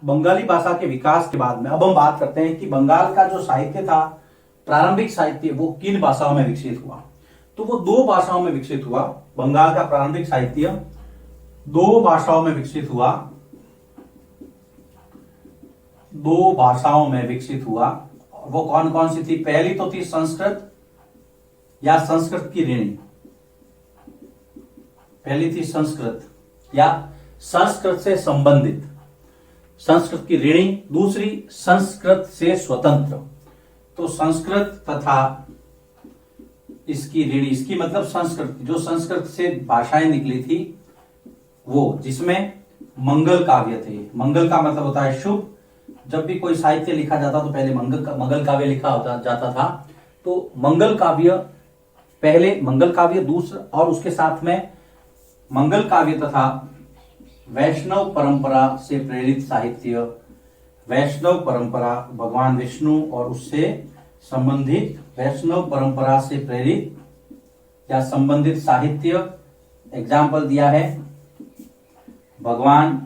बंगाली भाषा के विकास के बाद में अब हम बात करते हैं कि बंगाल का जो साहित्य था, प्रारंभिक साहित्य, वो किन भाषाओं में विकसित हुआ। तो वो दो भाषाओं में विकसित हुआ। बंगाल का प्रारंभिक साहित्य दो भाषाओं में विकसित हुआ, दो भाषाओं में विकसित हुआ। वो कौन कौन सी थी? पहली तो थी संस्कृत या संस्कृत की ऋणी। पहली थी संस्कृत या संस्कृत से संबंधित, संस्कृत की ऋणी। दूसरी संस्कृत से स्वतंत्र। तो संस्कृत तथा इसकी ऋणी, इसकी मतलब संस्कृत, जो संस्कृत से भाषाएं निकली थी वो, जिसमें मंगल काव्य थे। मंगल का मतलब होता है शुभ। जब भी कोई साहित्य लिखा जाता तो पहले मंगल काव्य लिखा होता जाता था। तो मंगल काव्य पहले, मंगल काव्य दूसरा, और उसके साथ में मंगल काव्य तथा वैष्णव परंपरा से प्रेरित साहित्य, वैष्णव परंपरा, भगवान विष्णु और उससे संबंधित वैष्णव परंपरा से प्रेरित या संबंधित साहित्य। एग्जाम्पल दिया है भगवान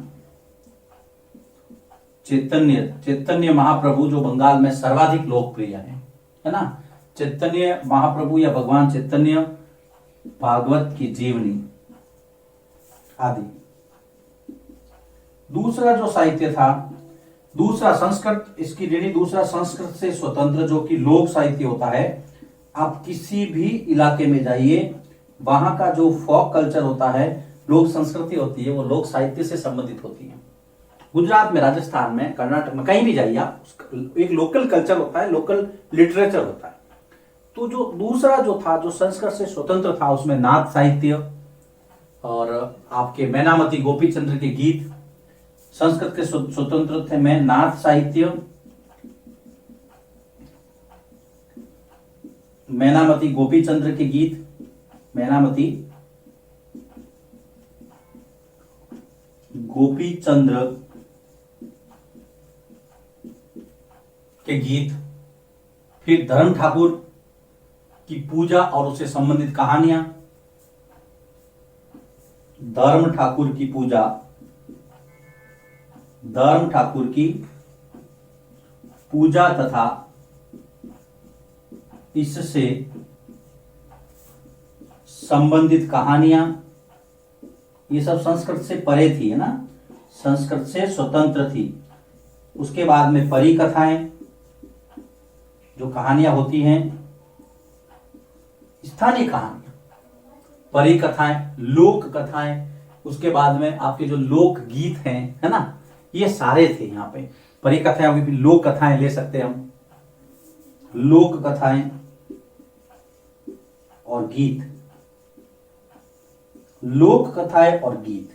चैतन्य महाप्रभु, जो बंगाल में सर्वाधिक लोकप्रिय है ना। चैतन्य महाप्रभु या भगवान चैतन्य, भागवत की जीवनी आदि। दूसरा जो साहित्य था, दूसरा संस्कृत, इसकी ऋणी। दूसरा संस्कृत से स्वतंत्र, जो कि लोक साहित्य होता है। आप किसी भी इलाके में जाइए, वहां का जो फोक कल्चर होता है, लोक संस्कृति होती है, वो लोक साहित्य से संबंधित होती है। गुजरात में, राजस्थान में, कर्नाटक में, कहीं भी जाइए आप, एक लोकल कल्चर होता है, लोकल लिटरेचर होता है। तो जो दूसरा जो था, जो संस्कृत से स्वतंत्र था, उसमें नाथ साहित्य और आपके मैनामती गोपीचंद्र के गीत। संस्कृत के स्वतंत्र थे में नाथ साहित्य, मैनामती गोपीचंद्र के गीत, मैनामती गोपीचंद्र के गीत। फिर धर्म ठाकुर की पूजा और उससे संबंधित कहानियां, धर्म ठाकुर की पूजा, धर्म ठाकुर की पूजा तथा इससे संबंधित कहानियां, ये सब संस्कृत से परे थी, है ना, संस्कृत से स्वतंत्र थी। उसके बाद में परी कथाएं, जो कहानियां होती हैं, स्थानीय कहानियां, परी कथाएं, लोक कथाएं। उसके बाद में आपके जो लोक गीत हैं, है ना, ये सारे थे यहाँ पे। परी कथाएं, भी लोक कथाएं ले सकते हैं हम, लोक कथाएं और गीत, लोक कथाएं और गीत।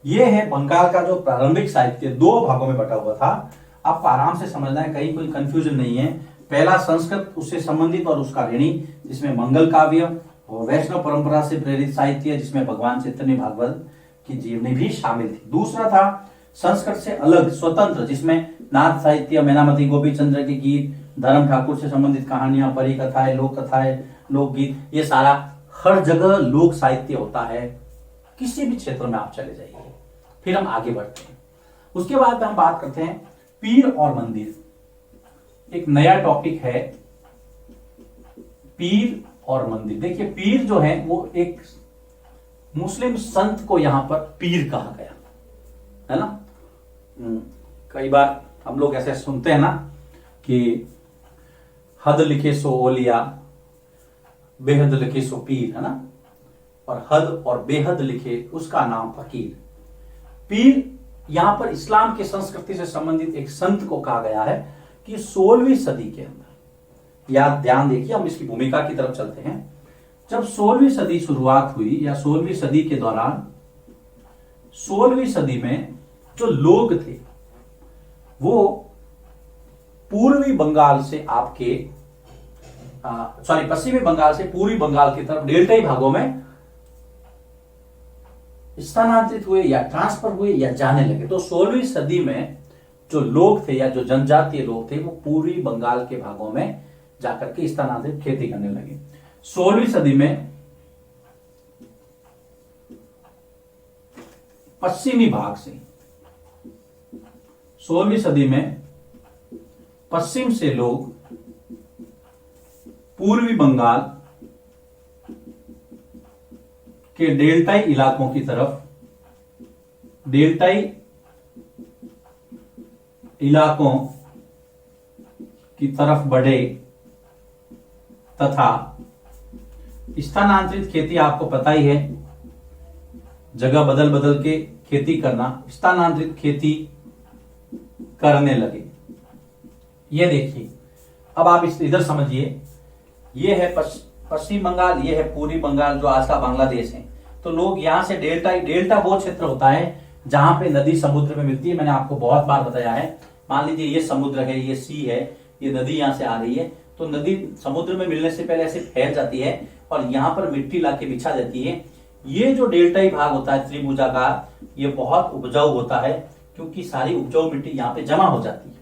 ये है बंगाल का जो प्रारंभिक साहित्य, दो भागों में बटा हुआ था। आपको आराम से समझना है, कहीं कोई कंफ्यूजन नहीं है। पहला संस्कृत, उससे संबंधित और उसका ऋणी, जिसमें मंगल काव्य और वैष्णव परंपरा से प्रेरित साहित्य, जिसमें भगवान चैतन्य भागवत की जीवनी भी शामिल थी। दूसरा था संस्कृत से अलग, स्वतंत्र, जिसमें नाथ साहित्य, मैनामती गोपीचंद्र के गीत, धर्म ठाकुर से संबंधित कहानियां, परी कथाएं, लोक कथाएं, लोकगीत। ये सारा हर जगह लोक साहित्य होता है, किसी भी क्षेत्र में आप चले जाइए। फिर हम आगे बढ़ते हैं। उसके बाद हम बात करते हैं पीर और मंदिर। एक नया टॉपिक है, पीर और मंदिर। देखिए, पीर जो है वो एक मुस्लिम संत को यहां पर पीर कहा गया है ना। कई बार हम लोग ऐसे सुनते हैं ना कि हद लिखे सो ओलिया, बेहद लिखे सो पीर, है ना, और हद और बेहद लिखे उसका नाम फकीर। पीर यहां पर इस्लाम की संस्कृति से संबंधित एक संत को कहा गया है कि 16वीं सदी के अंदर, या ध्यान देखिए, हम इसकी भूमिका की तरफ चलते हैं। जब 16वीं सदी शुरुआत हुई, या 16वीं सदी के दौरान, 16वीं सदी में जो लोग थे वो पूर्वी बंगाल से आपके पश्चिमी बंगाल से पूर्वी बंगाल की तरफ डेल्टाई भागों में स्थानांतरित हुए या ट्रांसफर हुए या जाने लगे। तो 16वीं सदी में जो लोग थे या जो जनजातीय लोग थे वो पूर्वी बंगाल के भागों में जाकर के स्थानांतरित खेती करने लगे। 16वीं सदी में पश्चिमी भाग से 16वीं सदी में पश्चिम से लोग पूर्वी बंगाल के डेल्टाई इलाकों की तरफ, डेल्टाई इलाकों की तरफ बढ़े तथा स्थानांतरित खेती, आपको पता ही है, जगह बदल बदल के खेती करना, स्थानांतरित खेती करने लगे। ये देखिए, अब आप इस इधर समझिए, ये है पश्चिम बंगाल, ये है पूर्वी बंगाल जो आज का बांग्लादेश है। तो लोग यहां से डेल्टा वो क्षेत्र होता है जहां पे नदी समुद्र में मिलती है। मैंने आपको बहुत बार बताया है, मान लीजिए ये समुद्र है, ये सी है, ये नदी यहां से आ रही है, तो नदी समुद्र में मिलने से पहले ऐसे फैल जाती है और यहां पर मिट्टी लाके बिछा देती है। ये जो डेल्टाई भाग होता है त्रिभुजाकार, ये बहुत उपजाऊ होता है क्योंकि सारी उपजाऊ मिट्टी यहाँ पे जमा हो जाती है।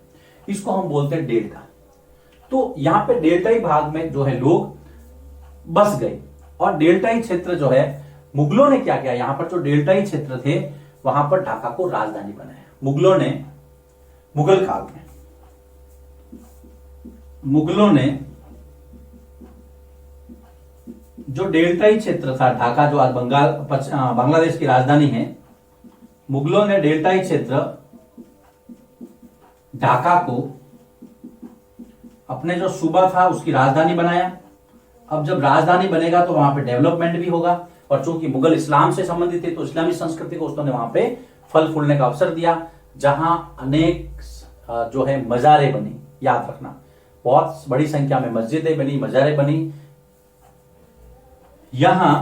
इसको हम बोलते हैं डेल्टा। तो यहाँ पे डेल्टाई भाग में जो है लोग बस गए और डेल्टाई क्षेत्र जो है, मुगलों ने क्या किया, यहाँ पर जो डेल्टाई क्षेत्र थे वहां पर ढाका को राजधानी बनाया। मुगलों ने, मुगल काल में मुगलों ने जो डेल्टाई क्षेत्र था, ढाका जो आज बांग्लादेश की राजधानी है, मुगलों ने डेल्टाई क्षेत्र ढाका को अपने जो सूबा था उसकी राजधानी बनाया। अब जब राजधानी बनेगा तो वहां पे डेवलपमेंट भी होगा, और चूंकि मुगल इस्लाम से संबंधित थे तो इस्लामी संस्कृति को उन्होंने वहां पे फल फूलने का अवसर दिया, जहां अनेक जो है मजारें बनी। याद रखना, बहुत बड़ी संख्या में मस्जिदें बनी, मजारें बनी। यहां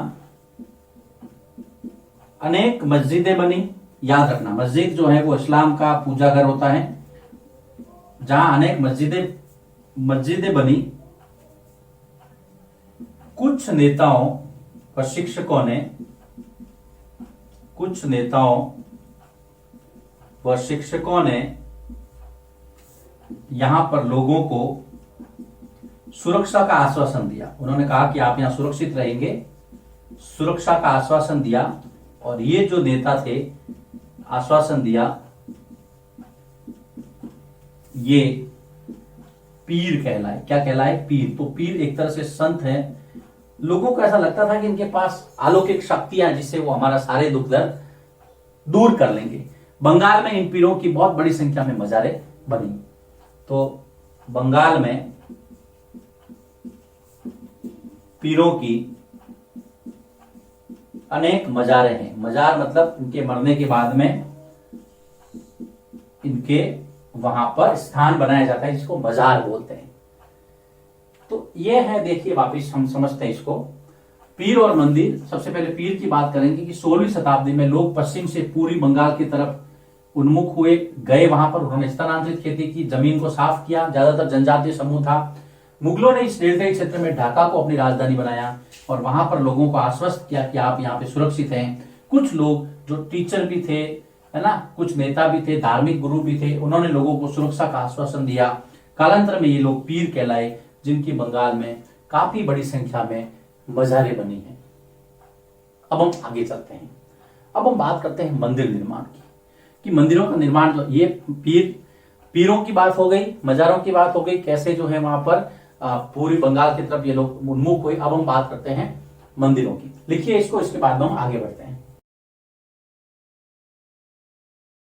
अनेक मस्जिदें बनी। याद रखना, मस्जिद जो है वो इस्लाम का पूजा घर होता है, जहां अनेक मस्जिदें बनी। कुछ नेताओं व शिक्षकों ने यहां पर लोगों को सुरक्षा का आश्वासन दिया। उन्होंने कहा कि आप यहां सुरक्षित रहेंगे, सुरक्षा का आश्वासन दिया। और ये जो नेता थे, आश्वासन दिया, ये पीर कहलाए। क्या कहलाए? पीर। तो पीर एक तरह से संत है। लोगों को ऐसा लगता था कि इनके पास अलौकिक शक्तियां हैं जिससे वो हमारा सारे दुख दर्द दूर कर लेंगे। बंगाल में इन पीरों की बहुत बड़ी संख्या में मजारें बनी। तो बंगाल में पीरों की अनेक मजारें हैं। मजार मतलब इनके मरने के बाद में इनके वहां पर स्थान बनाया जाता है, जिसको मजार बोलते हैं। तो ये है, देखिए वापिस हम समझते हैं इसको, पीर और मंदिर। सबसे पहले पीर की बात करेंगे कि 16वीं शताब्दी में लोग पश्चिम से पूर्वी बंगाल की तरफ उन्मुख हुए, गए। वहां पर उन्होंने स्थानांतरित खेती की, जमीन को साफ किया। ज्यादातर जनजातीय समूह था। मुगलों ने इस डेल्टाई क्षेत्र में ढाका को अपनी राजधानी बनाया और वहां पर लोगों को आश्वस्त किया कि आप यहाँ पे सुरक्षित हैं। कुछ लोग जो टीचर भी थे, है ना, कुछ नेता भी थे, धार्मिक गुरु भी थे, उन्होंने लोगों को सुरक्षा का आश्वासन दिया। कालांतर में ये लोग पीर कहलाए, जिनकी बंगाल में काफी बड़ी संख्या में मजारें बनी हैं। अब हम आगे चलते हैं। अब हम बात करते हैं मंदिर निर्माण की, कि मंदिरों का निर्माण, जो ये पीरों की बात हो गई, मजारों की बात हो गई, कैसे जो है वहां पर पूर्वी बंगाल की तरफ ये लोग उन्मुख हुए। अब हम बात करते हैं मंदिरों की। लिखिए इसको, इसके बाद हम आगे बढ़ते हैं।